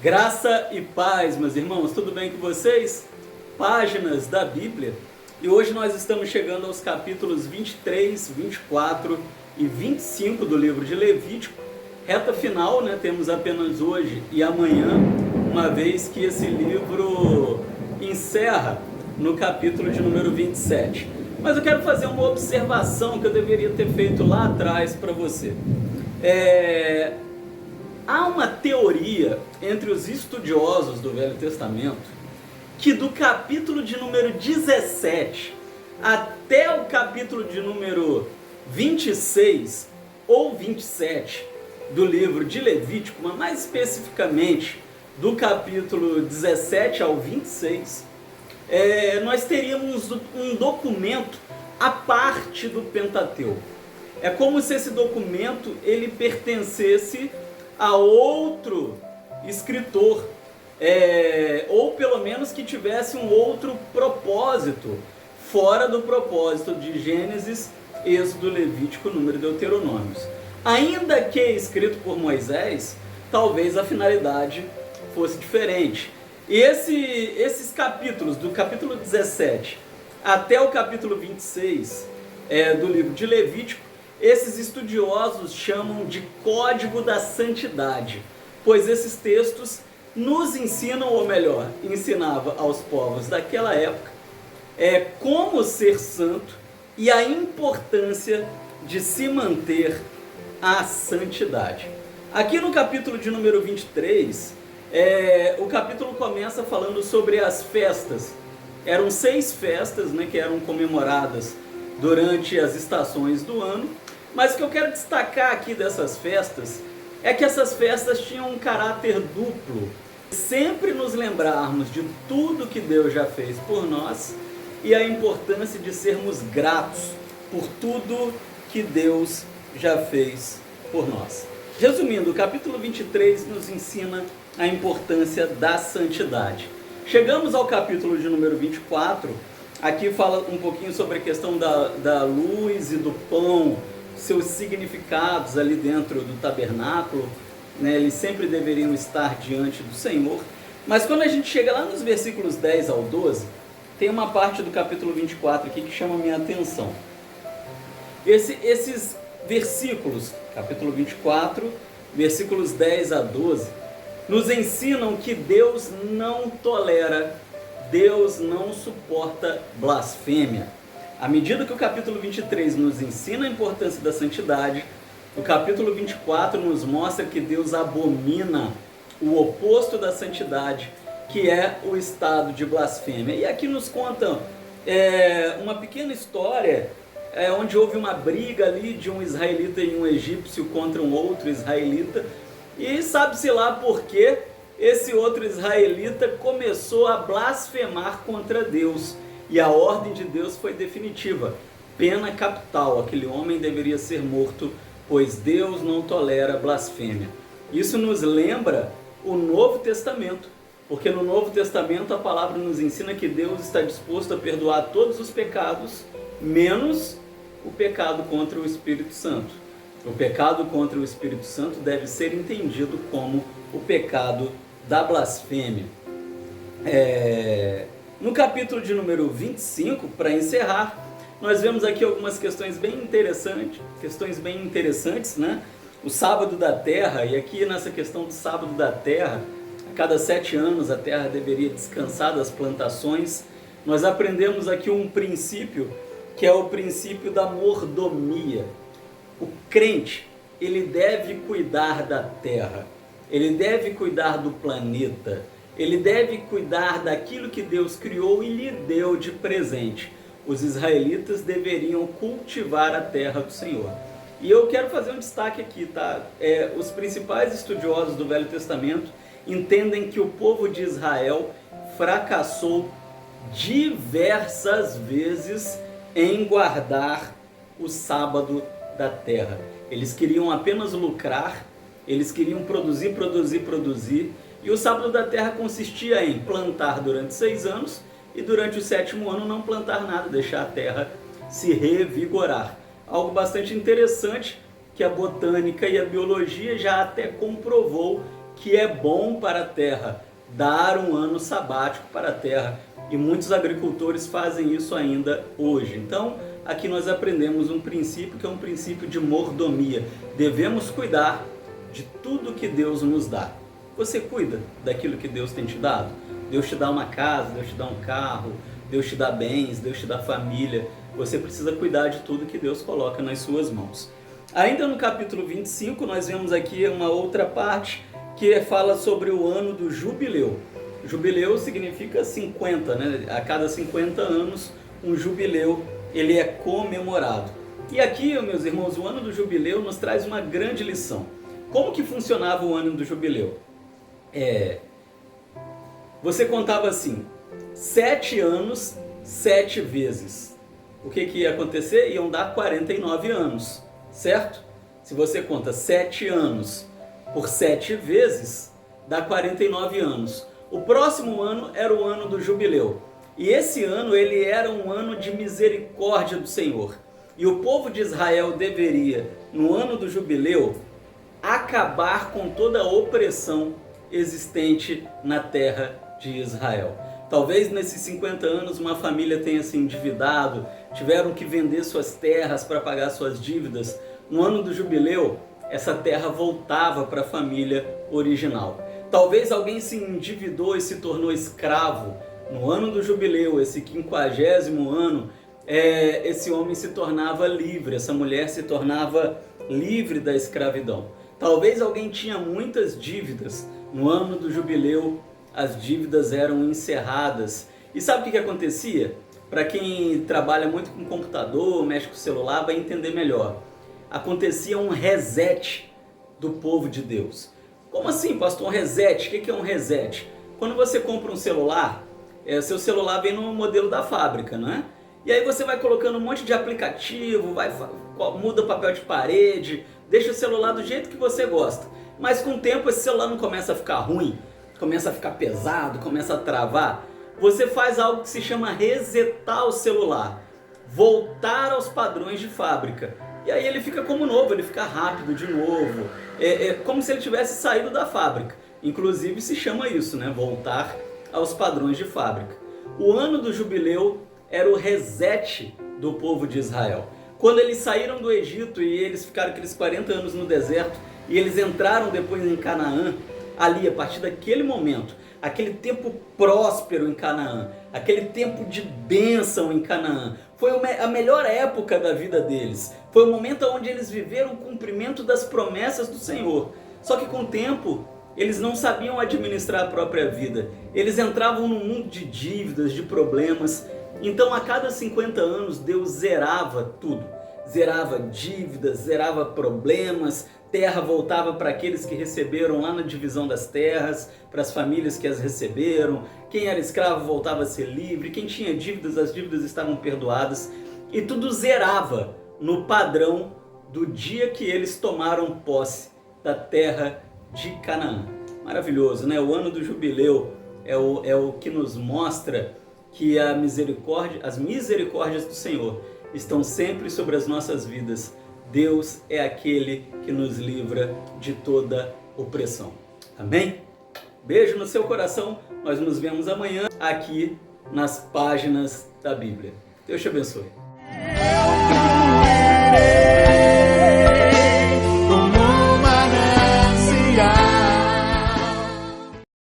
Graça e paz, meus irmãos, tudo bem com vocês? Páginas da Bíblia, e hoje nós estamos chegando aos capítulos 23, 24 e 25 do livro de Levítico. Reta final, né? Temos apenas hoje e amanhã, uma vez que esse livro encerra no capítulo de número 27. Mas eu quero fazer uma observação que eu deveria ter feito lá atrás para você. Há uma teoria entre os estudiosos do Velho Testamento que do capítulo de número 17 até o capítulo de número 26 ou 27 do livro de Levítico, mas mais especificamente do capítulo 17 ao 26, nós teríamos um documento à parte do Pentateuco. É como se esse documento ele pertencesse a outro escritor, ou pelo menos que tivesse um outro propósito, fora do propósito de Gênesis, Êxodo, Levítico, Número e Deuteronômios. Ainda que escrito por Moisés, talvez a finalidade fosse diferente. E esses capítulos, do capítulo 17 até o capítulo 26 do livro de Levítico, esses estudiosos chamam de Código da Santidade, pois esses textos nos ensinam, ou melhor, ensinava aos povos daquela época, como ser santo e a importância de se manter a santidade. Aqui no capítulo de número 23, o capítulo começa falando sobre as festas. Eram 6 festas, né, que eram comemoradas durante as estações do ano. Mas o que eu quero destacar aqui dessas festas é que essas festas tinham um caráter duplo. Sempre nos lembrarmos de tudo que Deus já fez por nós e a importância de sermos gratos por tudo que Deus já fez por nós. Resumindo, o capítulo 23 nos ensina a importância da santidade. Chegamos ao capítulo de número 24, aqui fala um pouquinho sobre a questão da luz e do pão, seus significados ali dentro do tabernáculo, né? Eles sempre deveriam estar diante do Senhor. Mas quando a gente chega lá nos versículos 10 ao 12, tem uma parte do capítulo 24 aqui que chama a minha atenção. Esses versículos, capítulo 24, versículos 10 a 12, nos ensinam que Deus não tolera, Deus não suporta blasfêmia. À medida que o capítulo 23 nos ensina a importância da santidade, o capítulo 24 nos mostra que Deus abomina o oposto da santidade, que é o estado de blasfêmia. E aqui nos conta uma pequena história onde houve uma briga ali de um israelita e um egípcio contra um outro israelita, e sabe-se lá por que esse outro israelita começou a blasfemar contra Deus. E a ordem de Deus foi definitiva, pena capital, aquele homem deveria ser morto, pois Deus não tolera blasfêmia. Isso nos lembra o Novo Testamento, porque no Novo Testamento a palavra nos ensina que Deus está disposto a perdoar todos os pecados, menos o pecado contra o Espírito Santo. O pecado contra o Espírito Santo deve ser entendido como o pecado da blasfêmia. No capítulo de número 25, para encerrar, nós vemos aqui algumas questões bem interessantes, né? O sábado da terra, e aqui nessa questão do sábado da terra, a cada 7 anos a terra deveria descansar das plantações. Nós aprendemos aqui um princípio, que é o princípio da mordomia. O crente, ele deve cuidar da terra, ele deve cuidar do planeta, ele deve cuidar daquilo que Deus criou e lhe deu de presente. Os israelitas deveriam cultivar a terra do Senhor. E eu quero fazer um destaque aqui, tá? Os principais estudiosos do Velho Testamento entendem que o povo de Israel fracassou diversas vezes em guardar o sábado da terra. Eles queriam apenas lucrar, eles queriam produzir, e o sábado da terra consistia em plantar durante 6 anos e durante o 7º ano não plantar nada, deixar a terra se revigorar. Algo bastante interessante que a botânica e a biologia já até comprovou que é bom para a terra dar um ano sabático para a terra. E muitos agricultores fazem isso ainda hoje. Então, aqui nós aprendemos um princípio que é um princípio de mordomia. Devemos cuidar de tudo que Deus nos dá. Você cuida daquilo que Deus tem te dado? Deus te dá uma casa, Deus te dá um carro, Deus te dá bens, Deus te dá família. Você precisa cuidar de tudo que Deus coloca nas suas mãos. Ainda no capítulo 25, nós vemos aqui uma outra parte que fala sobre o ano do jubileu. Jubileu significa 50, né? A cada 50 anos, um jubileu ele é comemorado. E aqui, meus irmãos, o ano do jubileu nos traz uma grande lição. Como que funcionava o ano do jubileu? Você contava assim, 7 anos, 7 vezes. O que ia acontecer? Iam dar 49 anos, certo? Se você conta 7 anos por 7 vezes, dá 49 anos. O próximo ano era o ano do jubileu. E esse ano ele era um ano de misericórdia do Senhor. E o povo de Israel deveria, no ano do jubileu, acabar com toda a opressão existente na terra de Israel. Talvez nesses 50 anos uma família tenha se endividado, tiveram que vender suas terras para pagar suas dívidas. No ano do jubileu, essa terra voltava para a família original. Talvez alguém se endividou e se tornou escravo. No ano do jubileu, esse 50º ano, esse homem se tornava livre, essa mulher se tornava livre da escravidão. Talvez alguém tinha muitas dívidas. No ano do jubileu, as dívidas eram encerradas. E sabe o que acontecia? Para quem trabalha muito com computador, mexe com celular, vai entender melhor. Acontecia um reset do povo de Deus. Como assim, pastor? Um reset? O que é um reset? Quando você compra um celular, seu celular vem no modelo da fábrica, não é? E aí você vai colocando um monte de aplicativo, muda o papel de parede, deixa o celular do jeito que você gosta. Mas com o tempo esse celular não começa a ficar ruim, começa a ficar pesado, começa a travar. Você faz algo que se chama resetar o celular, voltar aos padrões de fábrica. E aí ele fica como novo, ele fica rápido de novo. Como se ele tivesse saído da fábrica. Inclusive se chama isso, né? Voltar aos padrões de fábrica. O ano do jubileu era o reset do povo de Israel. Quando eles saíram do Egito e eles ficaram aqueles 40 anos no deserto e eles entraram depois em Canaã, ali, a partir daquele momento, aquele tempo próspero em Canaã, aquele tempo de bênção em Canaã, foi a melhor época da vida deles. Foi o momento onde eles viveram o cumprimento das promessas do Senhor. Só que com o tempo, eles não sabiam administrar a própria vida. Eles entravam num mundo de dívidas, de problemas. Então, a cada 50 anos, Deus zerava tudo. Zerava dívidas, zerava problemas, terra voltava para aqueles que receberam lá na divisão das terras, para as famílias que as receberam. Quem era escravo voltava a ser livre, quem tinha dívidas, as dívidas estavam perdoadas. E tudo zerava no padrão do dia que eles tomaram posse da terra de Canaã. Maravilhoso, né? O ano do jubileu é o que nos mostra que as misericórdias do Senhor estão sempre sobre as nossas vidas. Deus é aquele que nos livra de toda opressão. Amém? Beijo no seu coração. Nós nos vemos amanhã aqui nas páginas da Bíblia. Deus te abençoe.